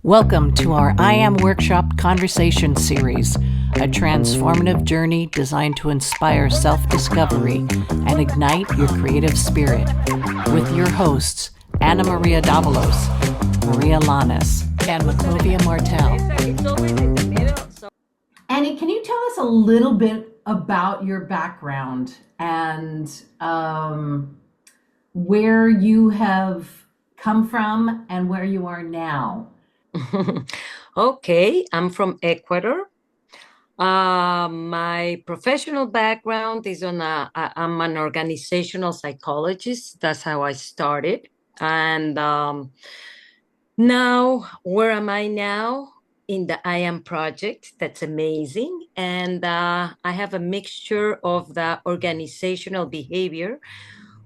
Welcome to our I Am Workshop Conversation Series, a transformative journey designed to inspire self-discovery and ignite your creative spirit. With your hosts, Anamaria Davalos, Maria Lanes, and Maclovia Martel. Annie, can you tell us a little bit about your background and where you have come from and where you are now? Okay, I'm from Ecuador. My professional background is I'm an organizational psychologist. That's how I started. And now, where am I now? In the I Am project. That's amazing. And I have a mixture of the organizational behavior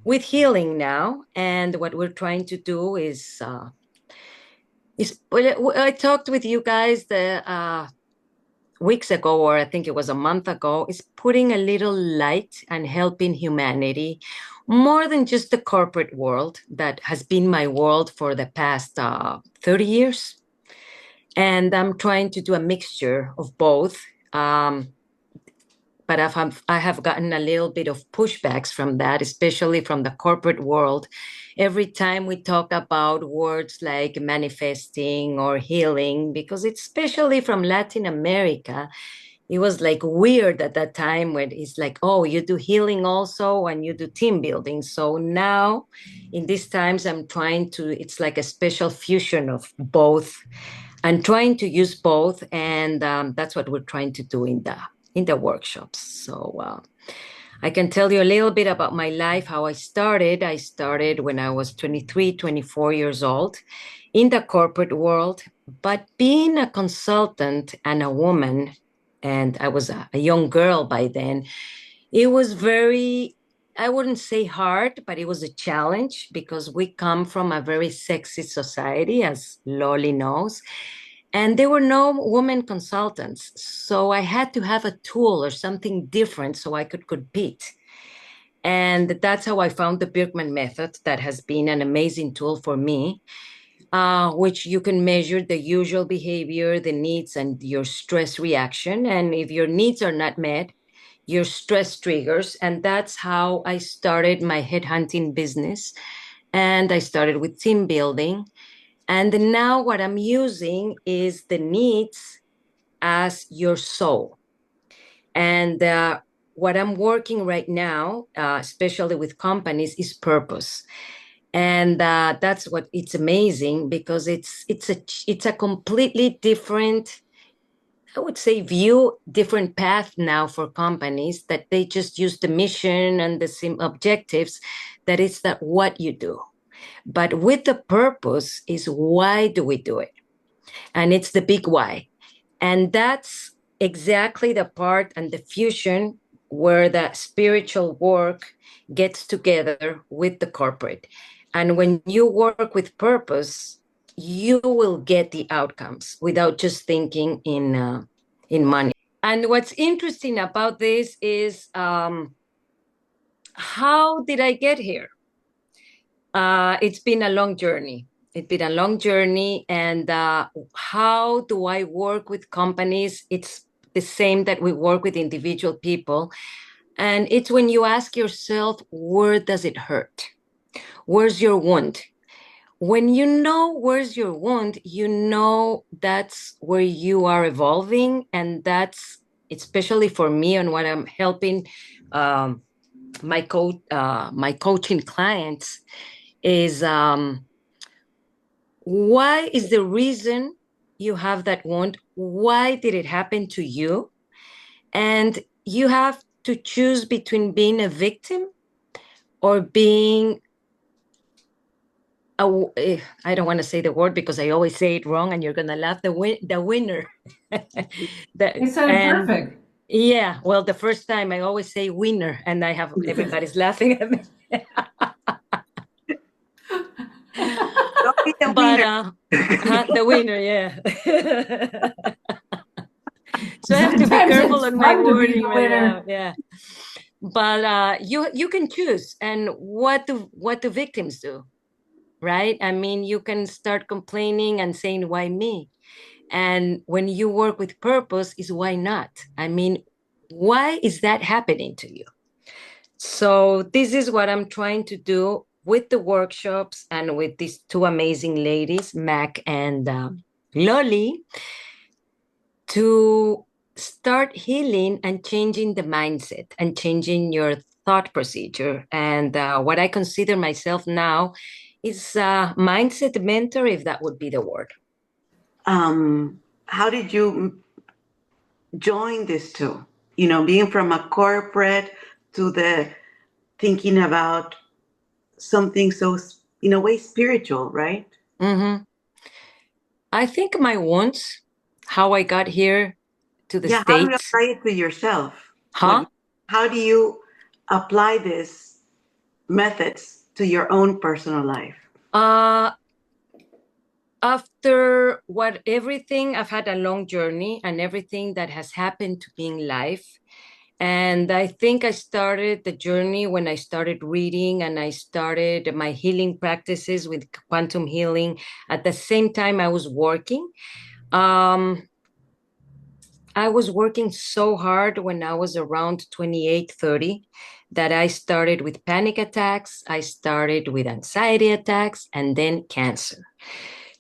with healing now. And what we're trying to do is I talked with you guys the weeks ago, or I think it was a month ago, is putting a little light and helping humanity more than just the corporate world that has been my world for the past 30 years. And I'm trying to do a mixture of both. But I have gotten a little bit of pushbacks from that, especially from the corporate world. Every time we talk about words like manifesting or healing, because it's especially from Latin America, it was like weird at that time when it's like, oh, you do healing also and you do team building. So now in these times, it's like a special fusion of both and trying to use both. And that's what we're trying to do in the workshops. So I can tell you a little bit about my life, how I started. I started when I was 23, 24 years old in the corporate world, but being a consultant and a woman, and I was a young girl by then, it was very, I wouldn't say hard, but it was a challenge because we come from a very sexist society, as Loli knows. And there were no women consultants. So I had to have a tool or something different so I could compete. And that's how I found the Birkman method. That has been an amazing tool for me, which you can measure the usual behavior, the needs, and your stress reaction. And if your needs are not met, your stress triggers. And that's how I started my headhunting business. And I started with team building. And now what I'm using is the needs as your soul. And what I'm working right now, especially with companies, is purpose. And that's what it's amazing because it's a completely different, I would say, different path now for companies that they just use the mission and the same objectives. That is that what you do. But with the purpose is why do we do it? And it's the big why. And that's exactly the part and the fusion where the spiritual work gets together with the corporate. And when you work with purpose, you will get the outcomes without just thinking in money. And what's interesting about this is how did I get here? It's been a long journey. It's been a long journey. And how do I work with companies? It's the same that we work with individual people. And it's when you ask yourself, where does it hurt? Where's your wound? When you know where's your wound, you know that's where you are evolving. And that's especially for me and what I'm helping my coaching clients is why is the reason you have that wound? Why did it happen to you? And you have to choose between being a victim or being I don't want to say the word because I always say it wrong and you're going to laugh, the winner. It sounded perfect. Yeah, well, the first time I always say winner and I have everybody's laughing at me. The But winner. the winner, yeah. So I have to be careful on my wording. Yeah. But you can choose. And what do victims do? right? I mean, you can start complaining and saying, why me? And when you work with purpose, is why not? I mean, why is that happening to you? So this is what I'm trying to do with the workshops and with these two amazing ladies, Mac and Lolly, to start healing and changing the mindset and changing your thought procedure. And what I consider myself now is a mindset mentor, if that would be the word. How did you join these two? You know, being from a corporate to the thinking about something so, in a way, spiritual, right? Mm-hmm. I think my wounds, how I got here to the Yeah, how do you States. apply it to yourself? Huh? How do you apply these methods to your own personal life? Uh, After what everything, I've had a long journey and everything that has happened to me in life. And I think I started the journey when I started reading and I started my healing practices with quantum healing. At the same time, I was working. Um, I was working so hard when I was around 28, 30 that I started with panic attacks. I started with anxiety attacks and then cancer.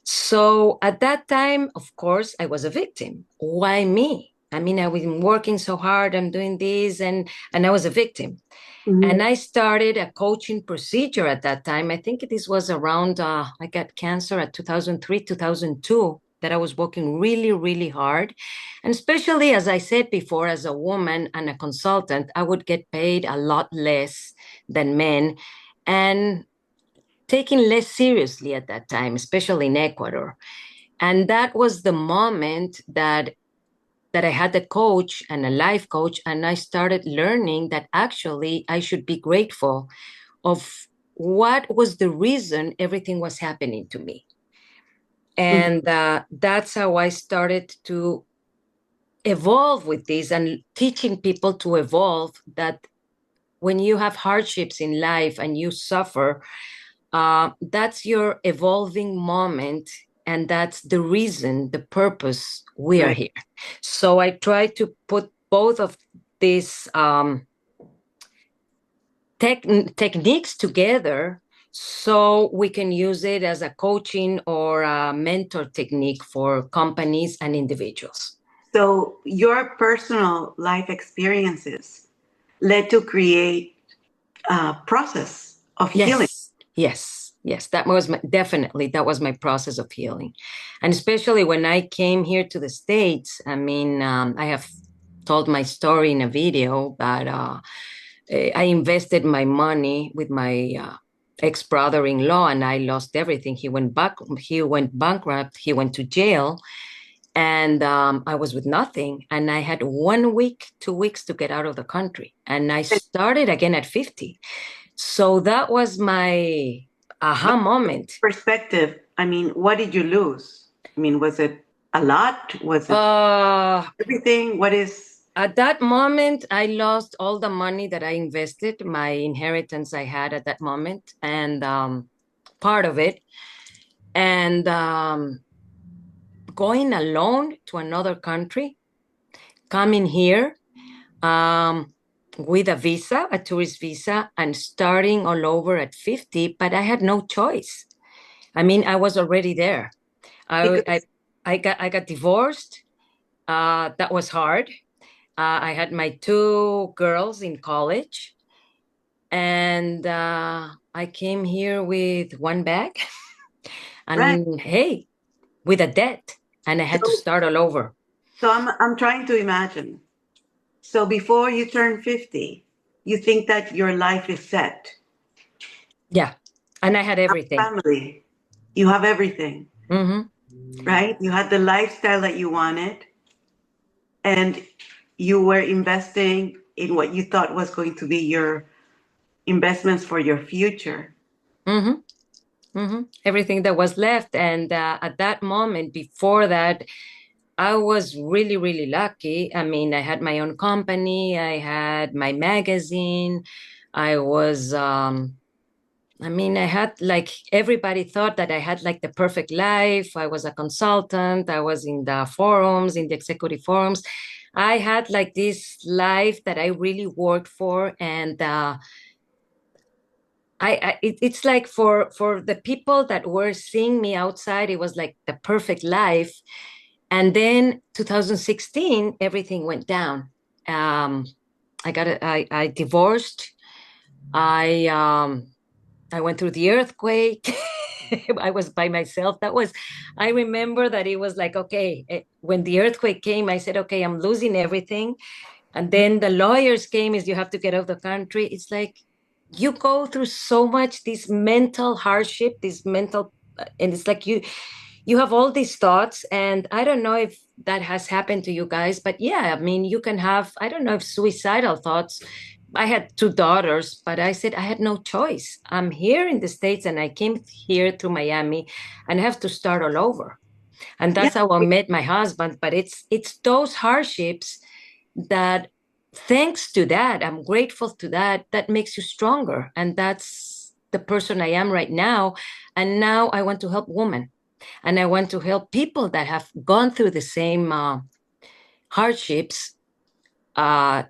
So at that time, of course, I was a victim. Why me? I mean, I was working so hard, I'm doing this, and I was a victim. Mm-hmm. And I started a coaching procedure at that time. I think this was around, I got cancer at 2003, 2002, that I was working really, really hard. And especially, as I said before, as a woman and a consultant, I would get paid a lot less than men. And taken less seriously at that time, especially in Ecuador. And that was the moment that I had a coach and a life coach, and I started learning that actually I should be grateful of what was the reason everything was happening to me. Mm-hmm. And that's how I started to evolve with this and teaching people to evolve that when you have hardships in life and you suffer, that's your evolving moment. And that's the reason, the purpose we are Right. here. So I try to put both of these techniques together so we can use it as a coaching or a mentor technique for companies and individuals. So your personal life experiences led to create a process of healing. Yes, yes, yes. That was definitely that was my process of healing, and especially when I came here to the States. I mean, I have told my story in a video, but I invested my money with my ex-brother-in-law, and I lost everything. He went back. He went bankrupt. He went to jail, and I was with nothing. And I had 1 week, 2 weeks to get out of the country, and I started again at 50. So that was my aha But moment. perspective, I mean, what did you lose? I mean, was it a lot? Was it Uh, everything? What is at that moment, I lost all the money that I invested, my inheritance I had at that moment, and part of it. And going alone to another country, coming here with a visa, a tourist visa, and starting all over at 50, but I had no choice. I mean, I was already there. I, I, because I got divorced. That was hard. I had my two girls in college, and I came here with one bag right? and hey, with a debt, and I had to So start all over. I'm trying to imagine. So before you turn 50, you think that your life is set. Yeah, and I had everything. Family, you have everything, Hmm. right? You had the lifestyle that you wanted, and you were investing in what you thought was going to be your investments for your future. Hmm. Hmm. Everything that was left, and at that moment, before that, I was really, really lucky. I mean, I had my own company, I had my magazine, I was I mean, I had like everybody thought that I had like the perfect life. I was a consultant. I was in the forums, in the executive forums. I had like this life that I really worked for, and it's like for the people that were seeing me outside, it was like the perfect life. And then 2016, everything went down. Um, I divorced. I I went through the earthquake. I was by myself. I remember that it was like, okay, when the earthquake came, I said, okay, I'm losing everything. And then the lawyers came, is you have to get out of the country. It's like you go through so much, this mental hardship, and it's like you have all these thoughts. And I don't know if that has happened to you guys, but yeah, I mean, you can have, I don't know if suicidal thoughts. I had two daughters, but I said I had no choice. I'm here in the States and I came here to Miami and I have to start all over. And Yeah, that's how I met my husband. But it's those hardships that, thanks to that, I'm grateful to that, that makes you stronger. And that's the person I am right now. And now I want to help women, and I want to help people that have gone through the same hardships, uh,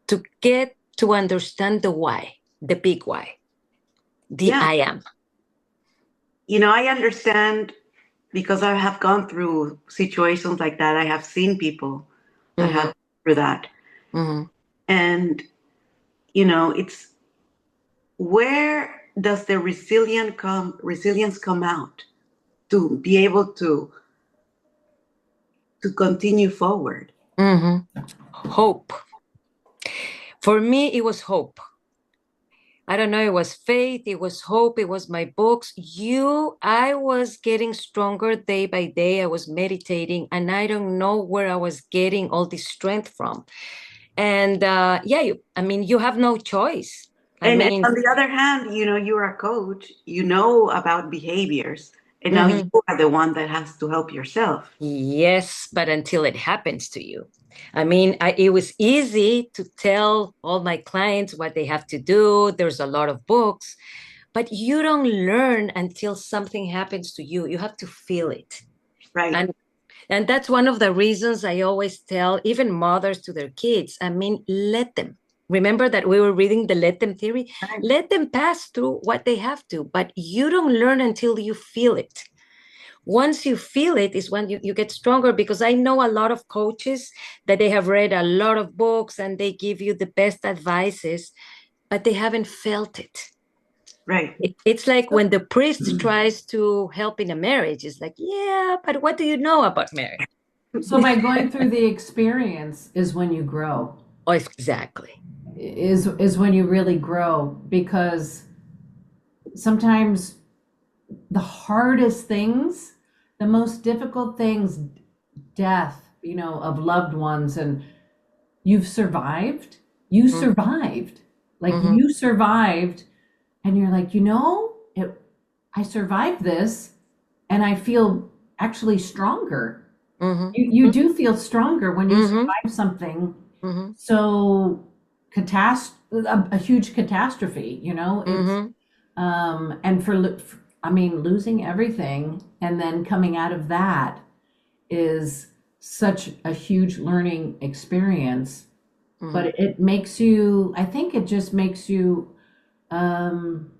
to get to understand the why, the big why, the yeah. I am. I understand because I have gone through situations like that. I have seen people that have Mm-hmm, gone through that. mm-hmm, And, it's where does the resilience come out to be able to continue forward? mm-hmm. Hope. For me, it was hope. I don't know, it was faith, it was hope, it was my books. I was getting stronger day by day. I was meditating, and I don't know where I was getting all this strength from. And yeah, I mean, you have no choice. I And mean, on the other hand, you're a coach, you know about behaviors, and now you mhm. are the one that has to help yourself. Yes, but until it happens to you. I mean, it was easy to tell all my clients what they have to do. There's a lot of books, but you don't learn until something happens to you. You have to feel it. Right. And and that's one of the reasons I always tell even mothers to their kids. I mean, let them. Remember that we were reading the let them theory? Right. Let them pass through what they have to, but you don't learn until you feel it. Once you feel it is when you get stronger, because I know a lot of coaches that they have read a lot of books and they give you the best advices, but they haven't felt it. Right. It's like when the priest tries to help in a marriage. It's like, yeah, but what do you know about marriage? So by going through the experience is when you grow. Oh, exactly. Is when you really grow, because sometimes the hardest things, the most difficult things, death, of loved ones, and you've survived. You Mm-hmm. survived. Like Mm-hmm. you survived, and you're like, I survived this, and I feel actually stronger. You do feel stronger when you Mm-hmm. survive something Mm-hmm. so a huge catastrophe. It's Mm-hmm. and I mean, losing everything and then coming out of that is such a huge learning experience. Mm-hmm. But it makes you, I think it just makes you um,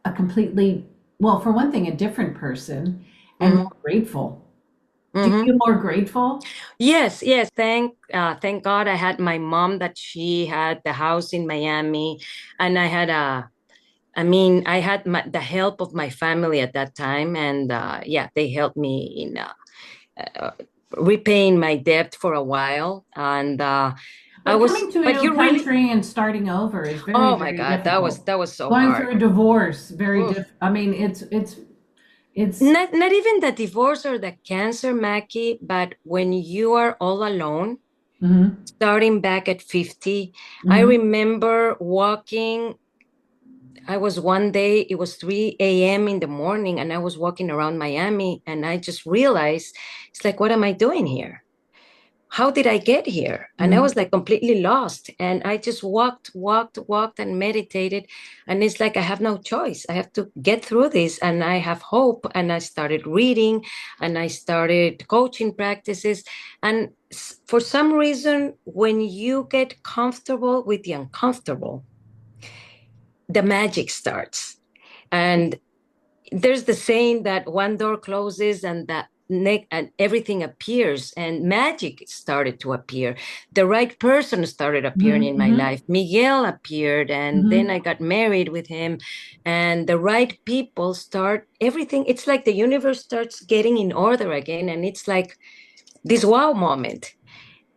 a completely, well, for one thing, a different person and Mm-hmm. more grateful. Do you Mm-hmm. feel more grateful? Yes, yes. Thank God I had my mom, that she had the house in Miami, and I mean, I had the help of my family at that time, and yeah, they helped me in uh, repaying my debt for a while, and But coming to a but new you really, country and starting over is very, oh my very God, difficult. that was so Going hard. through a divorce, very Oof. diff. I mean, it's. Not even the divorce or the cancer, Mackie, but when you are all alone, Mhm, starting back at 50, I mhm. remember walking. I was one day, it was 3 a.m. in the morning, and I was walking around Miami, and I just realized, it's like, what am I doing here? how did I get here? And I was like completely lost. And I just walked and meditated. And it's like, I have no choice. I have to get through this. And I have hope. And I started reading and I started coaching practices. And for some reason, when you get comfortable with the uncomfortable, the magic starts. And there's the saying that one door closes and and everything appears, and magic started to appear. The right person started appearing in my life. Miguel appeared, and then I got married with him, and the right people start everything. It's like the universe starts getting in order again, and it's like this wow moment.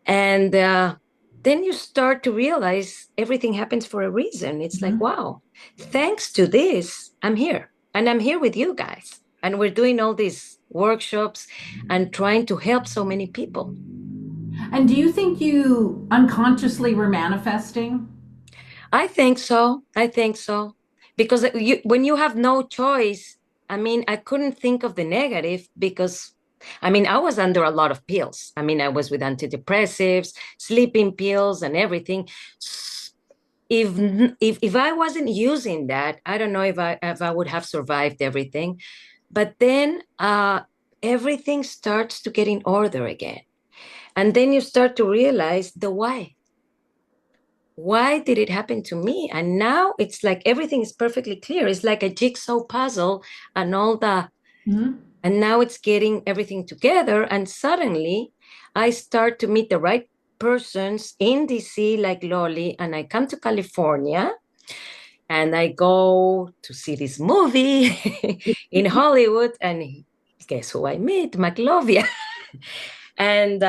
And then you start to realize everything happens for a reason. It's like, wow, thanks to this, I'm here. And I'm here with you guys. And we're doing all these workshops and trying to help so many people. And do you think you unconsciously were manifesting? I think so. I think so. Because when you have no choice, I mean, I couldn't think of the negative because, I mean, I was under a lot of pills. I mean, I was with antidepressives, sleeping pills, and everything. If I wasn't using that, I don't know if I would have survived everything. But then everything starts to get in order again. And then you start to realize the why. Why did it happen to me? And now it's like everything is perfectly clear. It's like a jigsaw puzzle and all the, and now it's getting everything together. And suddenly I start to meet the right persons in DC, like Lolly, and I come to California and I go to see this movie in Hollywood. And guess who I meet? McLovia. And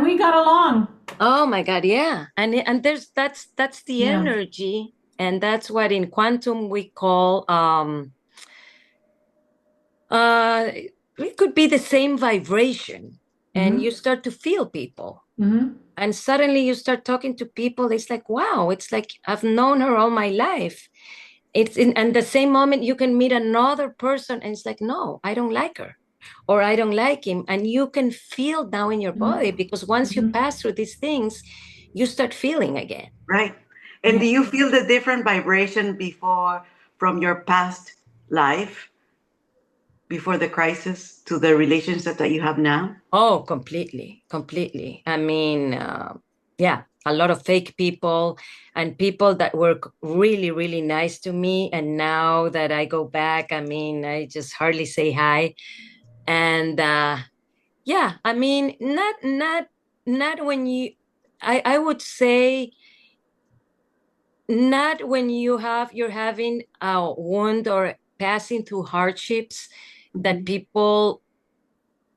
we got along. oh my God, yeah. And that's the energy. And that's what in quantum we call it could be the same vibration. And you start to feel people. And suddenly you start talking to people. It's like, wow, it's like I've known her all my life. And the same moment you can meet another person and it's like, no, I don't like her or I don't like him. And you can feel now in your body because once you pass through these things, you start feeling again. Right. And do you feel the different vibration before from your past life, before the crisis, to the relationship that you have now? Oh, completely, completely. I mean, yeah, a lot of fake people and people that were really, really nice to me. And now that I go back, I mean, I just hardly say hi. And yeah, I mean, not when I would say not when you're having a wound or passing through hardships that people,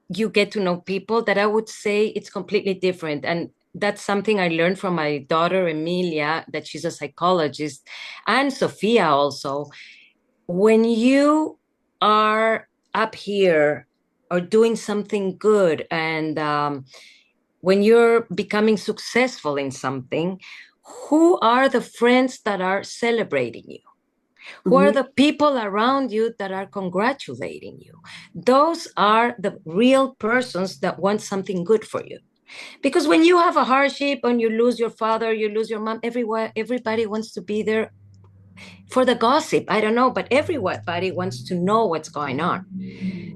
you get to know people. That I would say it's completely different. And that's something I learned from my daughter, Emilia, that she's a psychologist, and Sophia also. When you are up here or doing something good and when you're becoming successful in something, who are the friends that are celebrating you? Who are the people around you that are congratulating you? Those are the real persons that want something good for you. Because when you have a hardship and you lose your father, you lose your mom, everybody wants to be there for the gossip. I don't know, but everybody wants to know what's going on.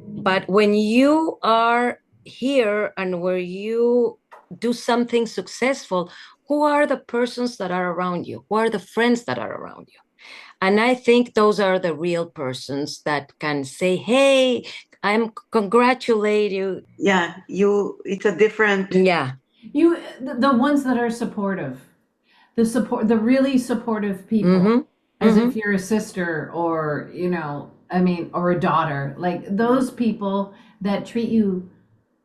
But when you are here and where you do something successful, who are the persons that are around you? Who are the friends that are around you? And I think those are the real persons that can say, hey, I'm congratulate you. Yeah, it's a different. Yeah. The ones that are supportive, the really supportive people, as if you're a sister or, I mean, or a daughter, like those people that treat you,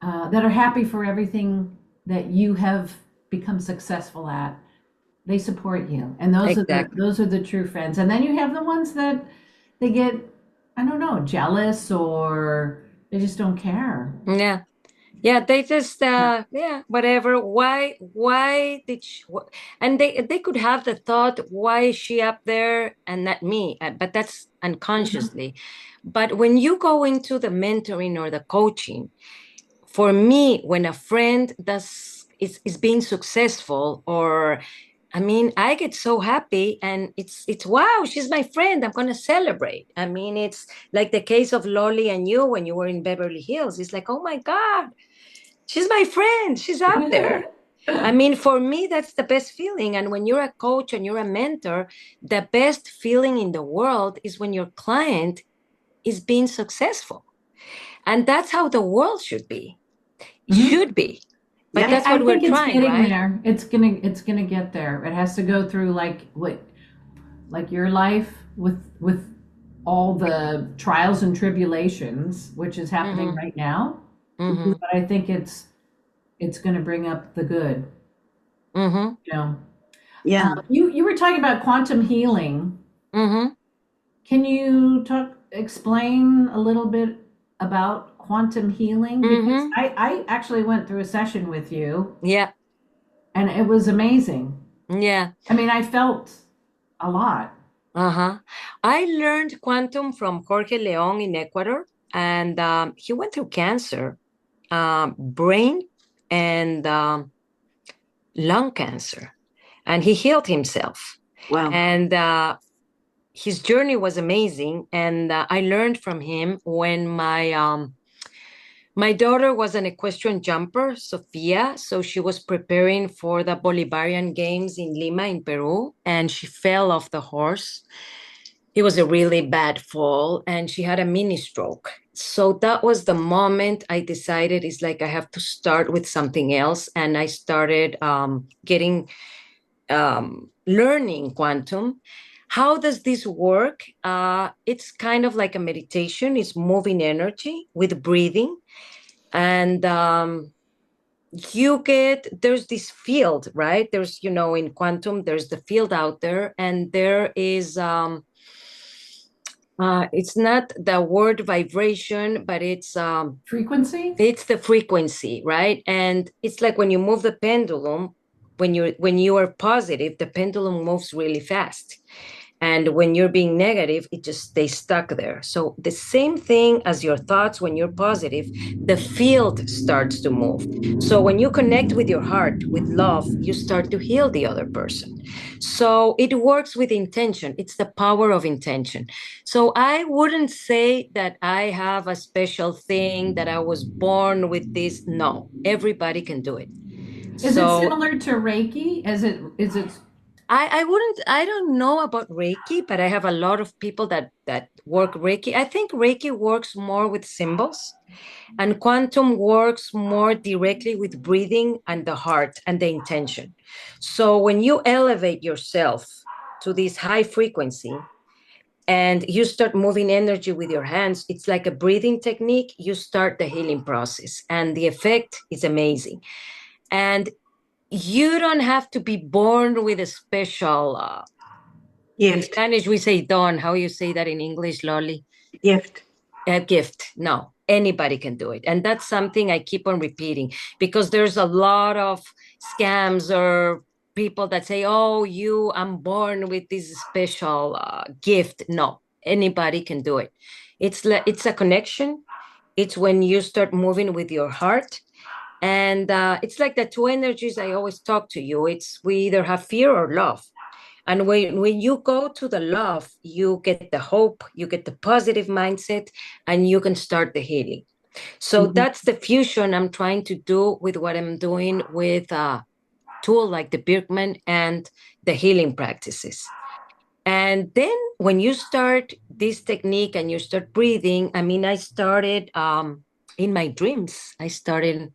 that are happy for everything that you have become successful at. They support you, and those are the true friends. And then you have the ones that they get, I don't know, jealous or they just don't care. Yeah. Yeah, they just whatever. Why did she, and they could have the thought, why is she up there and not me? But that's unconsciously. But when you go into the mentoring or the coaching, for me, when a friend does is being successful, or I mean, I get so happy, and it's wow, she's my friend. I'm gonna celebrate. I mean, it's like the case of Lolly and you when you were in Beverly Hills. It's like, oh my God, she's my friend. She's out there. I mean, for me, that's the best feeling. And when you're a coach and you're a mentor, the best feeling in the world is when your client is being successful. And that's how the world should be. It should be. But Yeah. that's what we're it's trying, getting right? there. It's gonna get there. It has to go through like your life with all the trials and tribulations, which is happening right now. Mm-hmm. But I think it's gonna bring up the good. Mm-hmm. You know. Yeah. You were talking about quantum healing. Mm-hmm. Can you explain a little bit about quantum healing? Because Mm-hmm. I actually went through a session with you Yeah. and it was amazing. Yeah. I mean, I felt a lot. Uh-huh. I learned quantum from Jorge Leon in Ecuador, and he went through cancer, brain and lung cancer, and he healed himself. Wow. And his journey was amazing, and I learned from him when my daughter was an equestrian jumper, Sofia. So she was preparing for the Bolivarian Games in Lima, in Peru, and she fell off the horse. It was a really bad fall, and she had a mini stroke. So that was the moment I decided it's like I have to start with something else. And I started learning quantum. How does this work? It's kind of like a meditation. It's moving energy with breathing. And there's this field, right? There's, in quantum, there's the field out there, and there is, it's not the word vibration, but Frequency? it's the frequency, right? And it's like when you move the pendulum, when you are positive, the pendulum moves really fast. And when you're being negative, it just stays stuck there. So the same thing as your thoughts, when you're positive, the field starts to move. So when you connect with your heart, with love, you start to heal the other person. So it works with intention. It's the power of intention. So I wouldn't say that I have a special thing, that I was born with this. No, everybody can do it. Is it So similar to Reiki? Is it I don't know about Reiki, but I have a lot of people that work Reiki. I think Reiki works more with symbols, and quantum works more directly with breathing and the heart and the intention. So when you elevate yourself to this high frequency and you start moving energy with your hands, it's like a breathing technique. You start the healing process, and the effect is amazing. And you don't have to be born with a special, in Gift. Spanish we say don. How you say that in English, Lolly? Gift. A gift. No, anybody can do it. And that's something I keep on repeating, because there's a lot of scams or people that say, oh, I'm born with this special gift. No, anybody can do it. It's a connection. It's when you start moving with your heart. And it's like the two energies I always talk to you. We either have fear or love. And when you go to the love, you get the hope, you get the positive mindset, and you can start the healing. So that's the fusion I'm trying to do with what I'm doing with a tool like the Birkman and the healing practices. And then when you start this technique and you start breathing, I mean, I started in my dreams. I started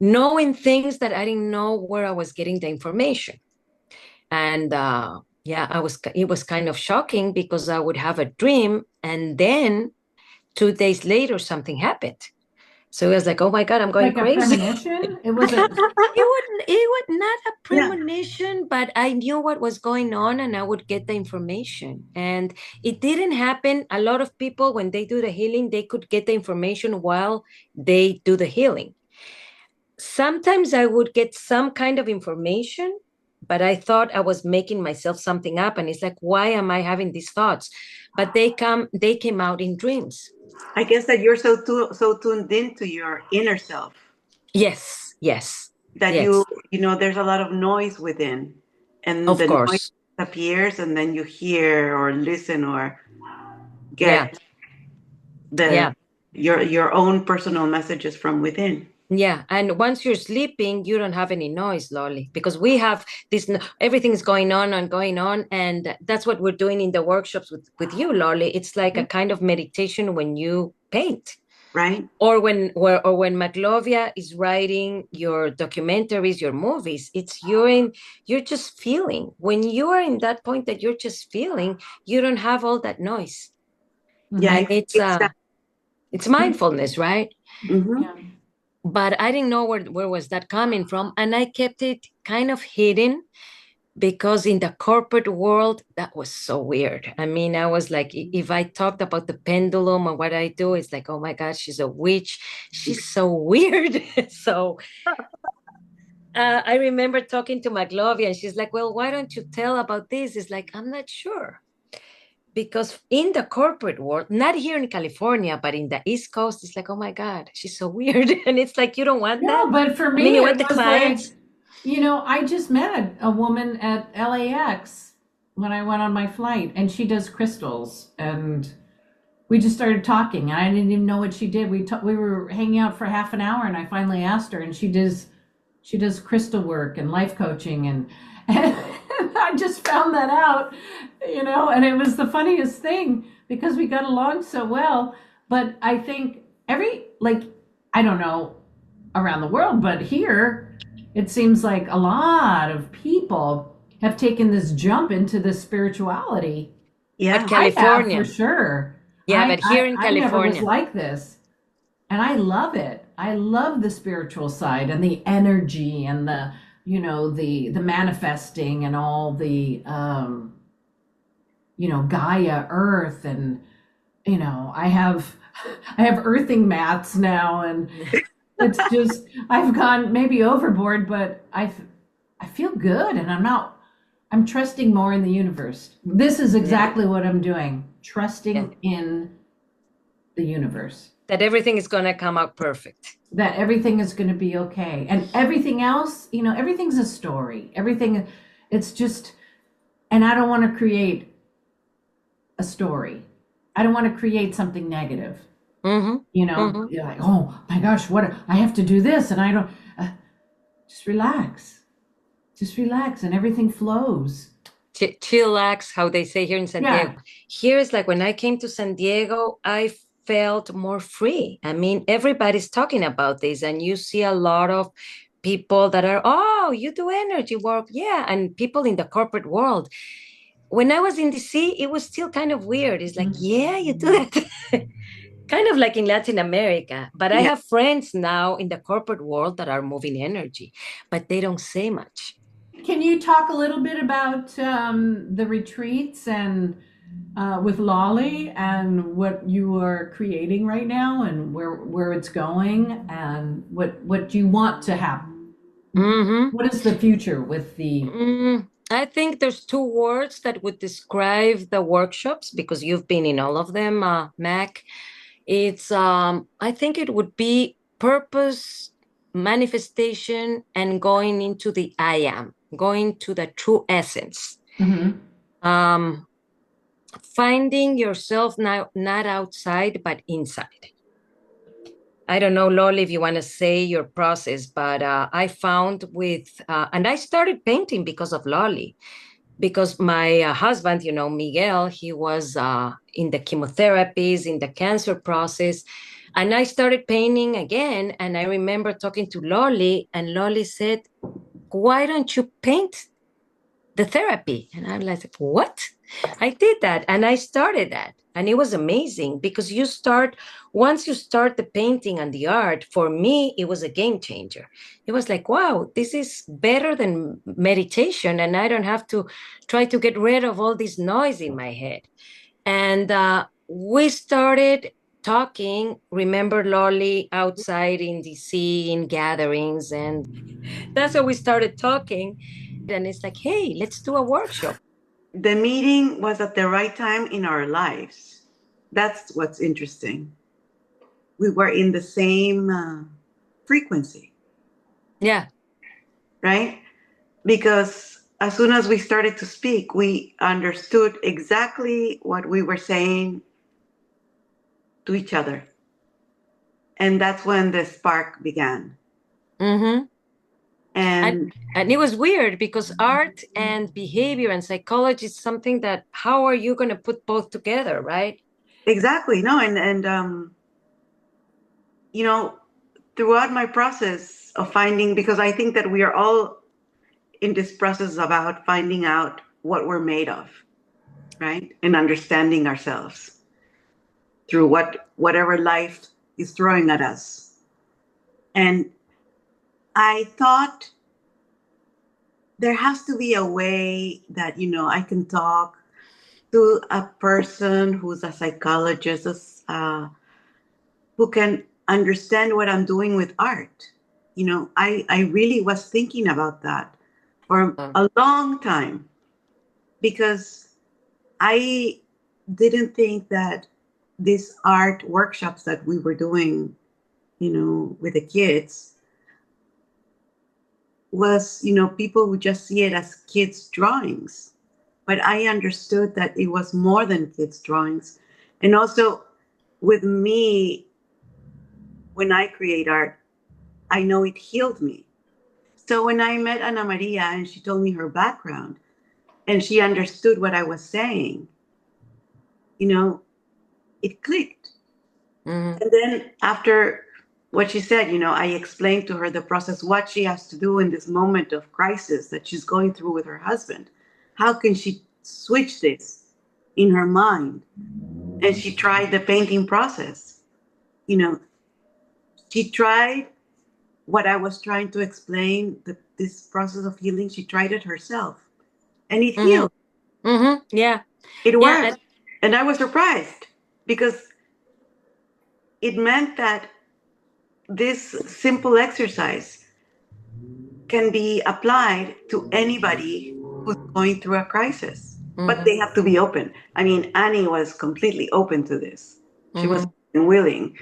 knowing things that I didn't know where I was getting the information. And yeah, it was kind of shocking, because I would have a dream and then 2 days later something happened. So it was like, oh my God, I'm going like a crazy. premonition? It was a It would not a Yeah. premonition, but I knew what was going on and I would get the information. And it didn't happen. A lot of people, when they do the healing, they could get the information while they do the healing. Sometimes I would get some kind of information, but I thought I was making myself something up. And it's like, why am I having these thoughts? But they came out in dreams. I guess that you're so tuned into your inner self. Yes, yes. that Yes, there's a lot of noise within, and of the noise course. appears, and then you hear or listen or Yeah, get the yeah. your own personal messages from within. Yeah, and once you're sleeping, you don't have any noise, Lolly, because we have this. Everything's going on and going on, and that's what we're doing in the workshops with you, Lolly. It's like a kind of meditation when you paint, Right? or when Maglovia is writing your documentaries, your movies. You're just feeling. When you are in that point that you're just feeling, you don't have all that noise, Yeah, and exactly. it's mindfulness, right? Hmm. Yeah. But I didn't know where was that coming from, and I kept it kind of hidden because in the corporate world that was so weird. I mean, I was like, if I talked about the pendulum and what I do, it's like, oh my god, she's a witch, she's so weird. So I remember talking to Maglovia, and she's like, well, why don't you tell about this? It's like, I'm not sure, because in the corporate world, not here in California, but in the East Coast, it's like, oh my God, she's so weird. And it's like, you don't want that. No, but for I mean, me, you it want the was like, clients. I just met a woman at LAX when I went on my flight, and she does crystals, and we just started talking. I didn't even know what she did. We were hanging out for half an hour, and I finally asked her, and she does crystal work and life coaching, and I just found that out, and it was the funniest thing because we got along so well. But I think I don't know around the world, but here it seems like a lot of people have taken this jump into this spirituality. But Yeah. I have for California, sure. yeah, but here in I never was California, like this. And I love it. I love the spiritual side and the energy and the manifesting and all the Gaia earth, and I have I have earthing mats now, and it's just I've gone maybe overboard, but I feel good, and I'm trusting more in the universe. This is yeah, exactly what I'm doing. yeah, Trusting in the universe. that everything is gonna come out perfect. That everything is going to be okay. And everything else, everything's a story. Everything, it's just, and I don't want to create a story. I don't want to create something negative. Mm-hmm. Mm-hmm. You're like, oh my gosh, what I have to do this, and I don't. Just relax, and everything flows. Chillax, how they say here in San Diego. Yeah. Here is like when I came to San Diego, I felt more free. I mean, everybody's talking about this, and you see a lot of people that are, oh, you do energy work. Yeah. And people in the corporate world. When I was in DC, it was still kind of weird. It's like, yeah, you do that. Kind of like in Latin America. But I Yeah. have friends now in the corporate world that are moving energy, but they don't say much. Can you talk a little bit about the retreats and with Lolly and what you are creating right now and where it's going and what you want to happen? Mm-hmm. What is the future with the? I think there's two words that would describe the workshops because you've been in all of them, Mac. It's I think it would be purpose, manifestation, and going into the I am, going to the true essence. Mhm. Um, Finding yourself now not outside but inside. I don't know, Loli, if you want to say your process, but I found and I started painting because of Loli, because my husband, Miguel, he was in the chemotherapies, in the cancer process. And I started painting again. And I remember talking to Loli, and Loli said, why don't you paint the therapy? And I'm like, what? I did that and I started that. And it was amazing because once you start the painting and the art, for me, it was a game changer. It was like, wow, this is better than meditation. And I don't have to try to get rid of all this noise in my head. And we started talking, remember Lolly, outside in DC in gatherings. And that's how we started talking. And it's like, hey, let's do a workshop. The meeting was at the right time in our lives. That's what's interesting. We were in the same frequency. Yeah. right? Because as soon as we started to speak, we understood exactly what we were saying to each other. And that's when the spark began. Mm-hmm. And And it was weird because art and behavior and psychology is something that, how are you going to put both together, right? exactly, no, and you know, throughout my process of finding, because I think that we are all in this process about finding out what we're made of, right? And understanding ourselves through whatever life is throwing at us. And I thought there has to be a way that, I can talk to a person who's a psychologist, who can understand what I'm doing with art. I really was thinking about that for a long time because I didn't think that these art workshops that we were doing, with the kids was, people would just see it as kids' drawings. But I understood that it was more than kids' drawings. And also with me, when I create art, I know it healed me. So when I met Ana Maria and she told me her background and she understood what I was saying, it clicked. Mm-hmm. And then after what she said, I explained to her the process, what she has to do in this moment of crisis that she's going through with her husband. How can she switch this in her mind? And she tried the painting process. You know, she tried what I was trying to explain, this process of healing. She tried it herself and it Mm-hmm. healed. Mm-hmm. Yeah. It Yeah. worked. And I was surprised because it meant that this simple exercise can be applied to anybody who's going through a crisis, but Mm-hmm. they have to be open. I mean, Annie was completely open to this. She was Mm-hmm. willing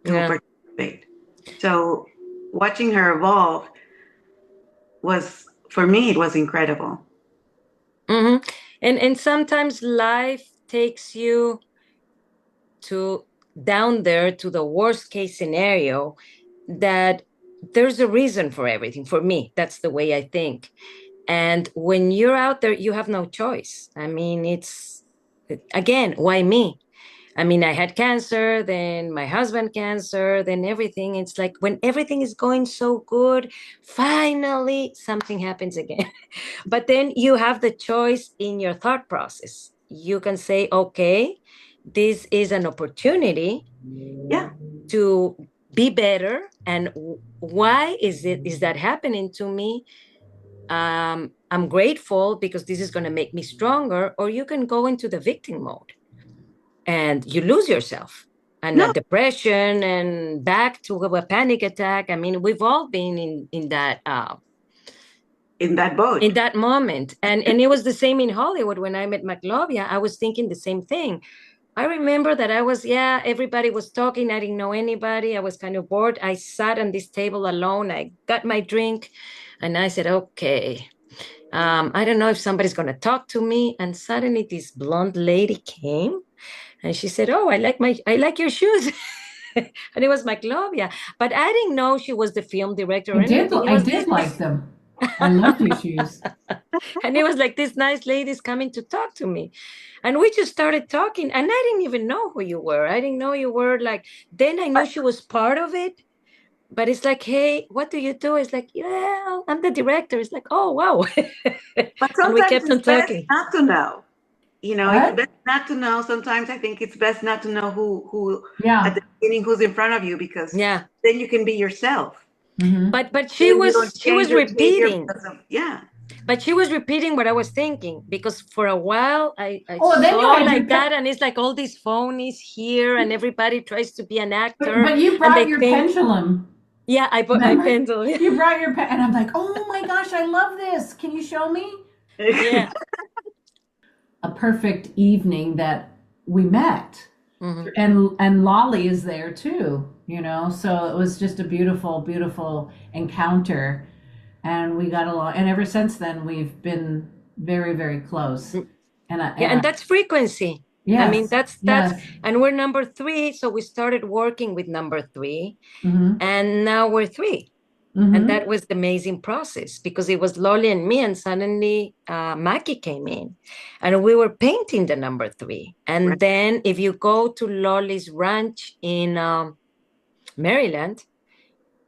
to Yeah. participate. So watching her evolve was, for me, it was incredible. Mm-hmm. And sometimes life takes you to down there to the worst case scenario, that there's a reason for everything. For me, that's the way I think. And when you're out there, you have no choice. I mean, it's, again, why me? I mean, I had cancer, then my husband cancer, then everything. It's like when everything is going so good, finally something happens again. But then you have the choice in your thought process. You can say, okay, this is an opportunity Yeah. to be better. And why is that happening to me? I'm grateful because this is going to make me stronger. Or you can go into the victim mode and you lose yourself and a No, depression and back to a panic attack. I mean, we've all been in that boat. in that moment. And it was the same in Hollywood. When I met Maclovia, I was thinking the same thing. I remember that I was, yeah, everybody was talking. I didn't know anybody. I was kind of bored. I sat on this table alone. I got my drink and I said, okay, I don't know if somebody's going to talk to me. And suddenly this blonde lady came and she said, oh, I like your shoes. And it was Maclovia. But I didn't know she was the film director or anything. It I was did this like them. I loved your shoes. and it was like this nice lady's coming to talk to me. And we just started talking. And I didn't even know who you were. I didn't know you were like, then I knew But, she was part of it. But it's like, hey, what do you do? It's like, yeah, I'm the director. It's like, oh, wow. but And we sometimes kept it's on best talking. not to know. It's What? best not to know. Sometimes I think it's best not to know who at Yeah. the beginning, who's in front of you, because Yeah. then you can be yourself. Mm-hmm. But Then you don't she change was your behavior repeating. because of, yeah. But she was repeating what I was thinking, because for a while I Oh, then you saw had your like that, and it's like all these phonies here, and everybody tries to be an actor, but you and brought they your think, pendulum. yeah, I put my Remember? pencil. You brought your pen, and I'm like, oh my gosh, I love this. Can you show me? Yeah. A perfect evening that we met. Mm-hmm. And Lolly is there too, so it was just a beautiful, beautiful encounter. and we got along. And ever since then, we've been very, very close. Yeah, and that's frequency. I mean, Yes, that's, yes. and we're number 3, so we started working with number 3, Mm-hmm. and now we're 3. And Mm-hmm. that was the amazing process, because it was Lolly and me, and suddenly Mackie came in, and we were painting the number 3. And Right. then if you go to Lolly's ranch in Maryland,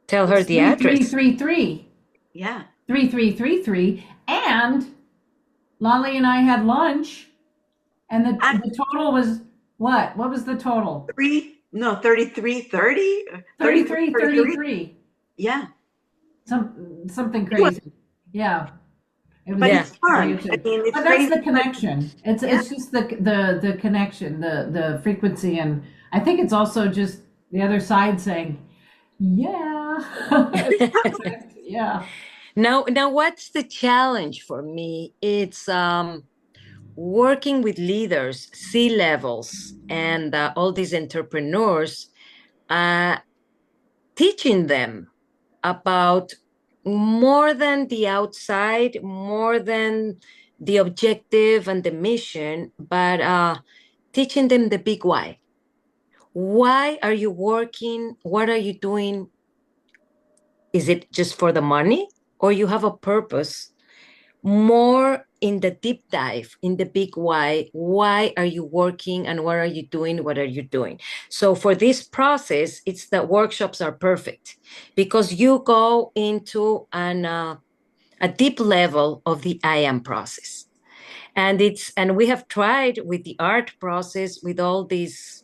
tell her It's the three, three, address. three, three, Yeah. 3, 3, 3, 3, and Lolly and I had lunch, and And the total was what? What was the total? 33, 30, 33, 33, 33. 33. Yeah. Something It was, crazy. Yeah. It was but Yeah. it's fun. I creative. mean, it's But that's crazy. the connection. Yeah. It's just the connection, the frequency, and I think it's also just the other side saying, yeah. It's perfect. Yeah. Now, what's the challenge for me? It's working with leaders, C-levels, and all these entrepreneurs, uh, teaching them about more than the outside, more than the objective and the mission, but teaching them the big why. Why are you working? What are you doing? Is it just for the money, or you have a purpose? More in the deep dive, in the big why are you working, and what are you doing, what are you doing? So for this process, it's that workshops are perfect, because you go into a deep level of the I am process. And we have tried with the art process with all these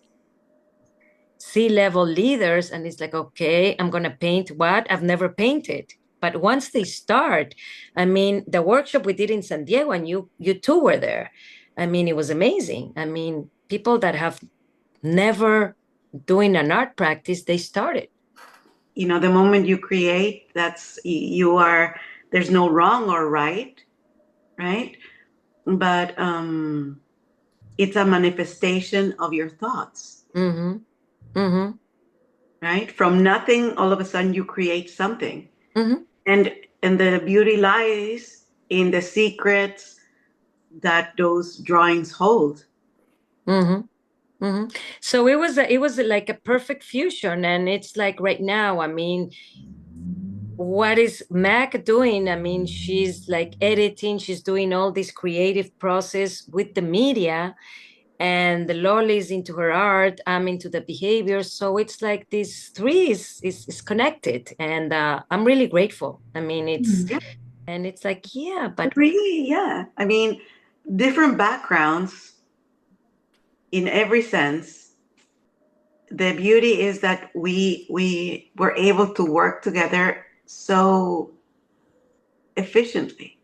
C-level leaders, and it's like, okay, I'm going to paint what I've never painted. But once they start, I mean, the workshop we did in San Diego, and you too were there. I mean, it was amazing. I mean, people that have never doing an art practice, they started. You know, the moment you create, you are, there's no wrong or right, right? But it's a manifestation of your thoughts, Mm-hmm. Mm-hmm. right? From nothing, all of a sudden you create something. Mm-hmm. And the beauty lies in the secrets that those drawings hold. Mm-hmm. Mm-hmm. So it was like a perfect fusion, and it's like right now, I mean, what is Mac doing? I mean, she's like editing, she's doing all this creative process with the media, and the Lolly's into her art, I'm into the behavior. So it's like these three is connected, and I'm really grateful. I mean, Yeah, it's like, yeah, but really, yeah. I mean, different backgrounds in every sense. The beauty is that we were able to work together so efficiently.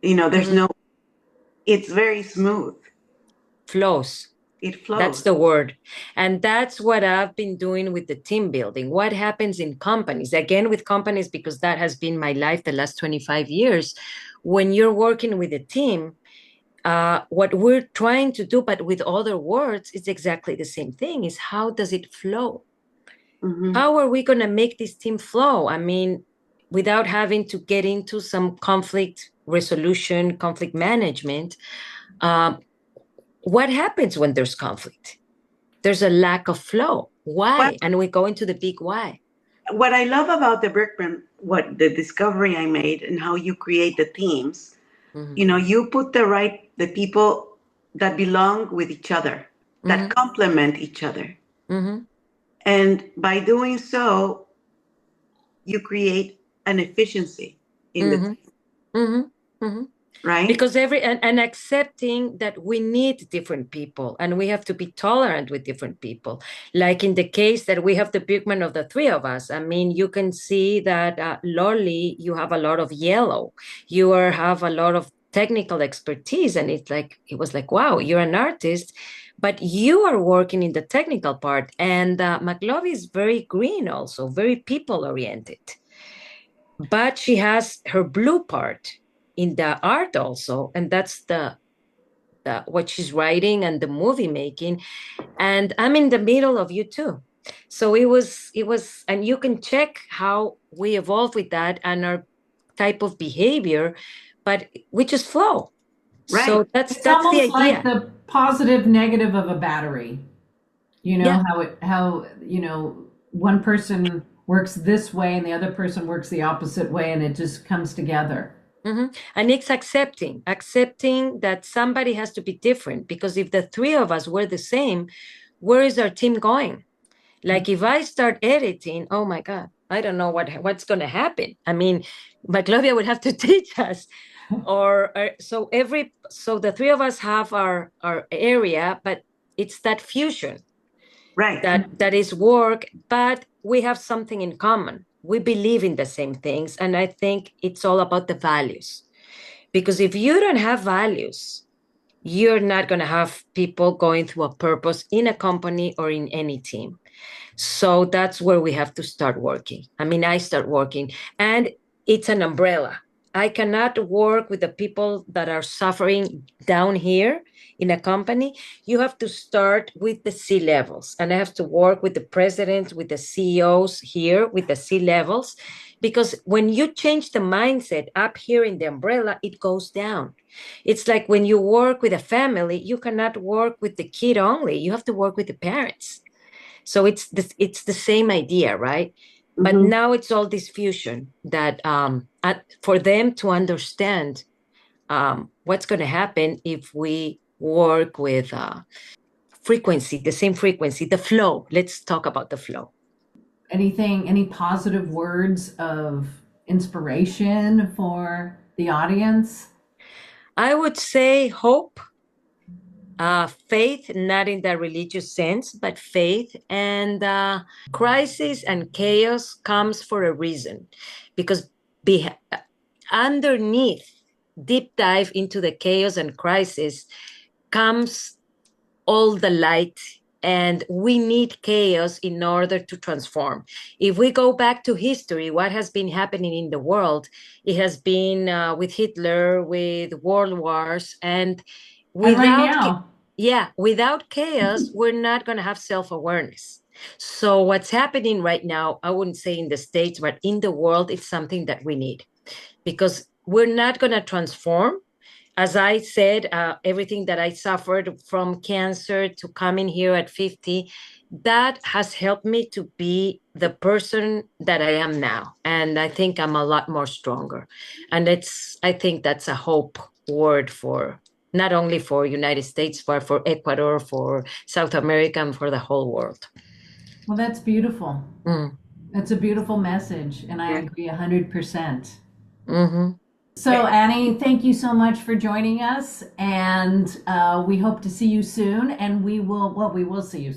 You know, there's mhm, no, it's very smooth. flows. It That's flows. the word. And that's what I've been doing with the team building. What happens in companies, again, with companies, because that has been my life the last 25 years. When you're working with a team, what we're trying to do, but with other words, it's exactly the same thing, is how does it flow? Hmm. How are we going to make this team flow? I mean, without having to get into some conflict resolution, conflict management. Um, what happens when there's conflict? There's a lack of flow. Well, Why? And we go into the big why. what I love about the Birkman, what the discovery I made and how you create the themes, Mm-hmm. you know, you put the people that belong with each other, that Mm-hmm. complement each other. Mm-hmm. And by doing so, you create an efficiency in the Mm-hmm. team, Mm-hmm. Mm-hmm. right? Because and accepting that we need different people, and we have to be tolerant with different people, like in the case that we have the Birkman of the three of us. I mean, you can see that Lolly, you have a lot of yellow, have a lot of technical expertise, and it was like, wow, you're an artist, but you are working in the technical part. And McLovey is very green, also very people oriented, but she has her blue part in the art also, and that's the what she's writing and the movie making. And I'm in the middle of you too. So it was, and you can check how we evolved with that, and our type of behavior, but we just flow. Right. So that's It's the almost idea. like the positive negative of a battery. You know, Yeah. how one person works this way and the other person works the opposite way, and it just comes together. And it's accepting that somebody has to be different, because if the three of us were the same, where is our team going? Like if I start editing, oh my God, I don't know what's going to happen. I mean, Maclovia would have to teach us. So the three of us have our area, but it's that fusion. Right. That is work, but we have something in common. We believe in the same things, and I think it's all about the values. Because if you don't have values, you're not going to have people going through a purpose in a company or in any team. So that's where we have to start working. I mean, I start working, and it's an umbrella. I cannot work with the people that are suffering down here in a company. You have to start with the C levels, and I have to work with the presidents, with the CEOs here, with the C levels, because when you change the mindset up here in the umbrella, it goes down. It's like when you work with a family, you cannot work with the kid only. You have to work with the parents. So it's the same idea, right? But now it's all this fusion that for them to understand what's going to happen if we work with frequency, the same frequency, the flow. Let's talk about the flow. Any positive words of inspiration for the audience? I would say hope, faith, not in the religious sense, but faith. And crisis and chaos comes for a reason, because underneath, deep dive into the chaos and crisis, comes all the light. And we need chaos in order to transform. If we go back to history, what has been happening in the world, it has been with Hitler, with world wars, and And right without now, without chaos, we're not going to have self-awareness. So what's happening right now, I wouldn't say in the States, but in the world, it's something that we need, because we're not going to transform. As I said, everything that I suffered from cancer to coming here at 50, that has helped me to be the person that I am now. And I think I'm a lot more stronger. And I think that's a hope word for not only for United States, but for Ecuador, for South America, and for the whole world. well, that's beautiful. Mm. That's a beautiful message, and I Yeah. agree 100%. Mm-hmm. So, Annie, thank you so much for joining us, and we hope to see you soon. And we will see you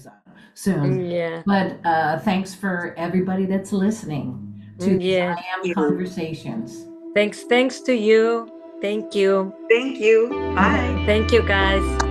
soon. Yeah. But thanks for everybody that's listening to these Yeah. I Am Conversations. Thanks to you. Thank you. Thank you. Bye. Thank you, guys.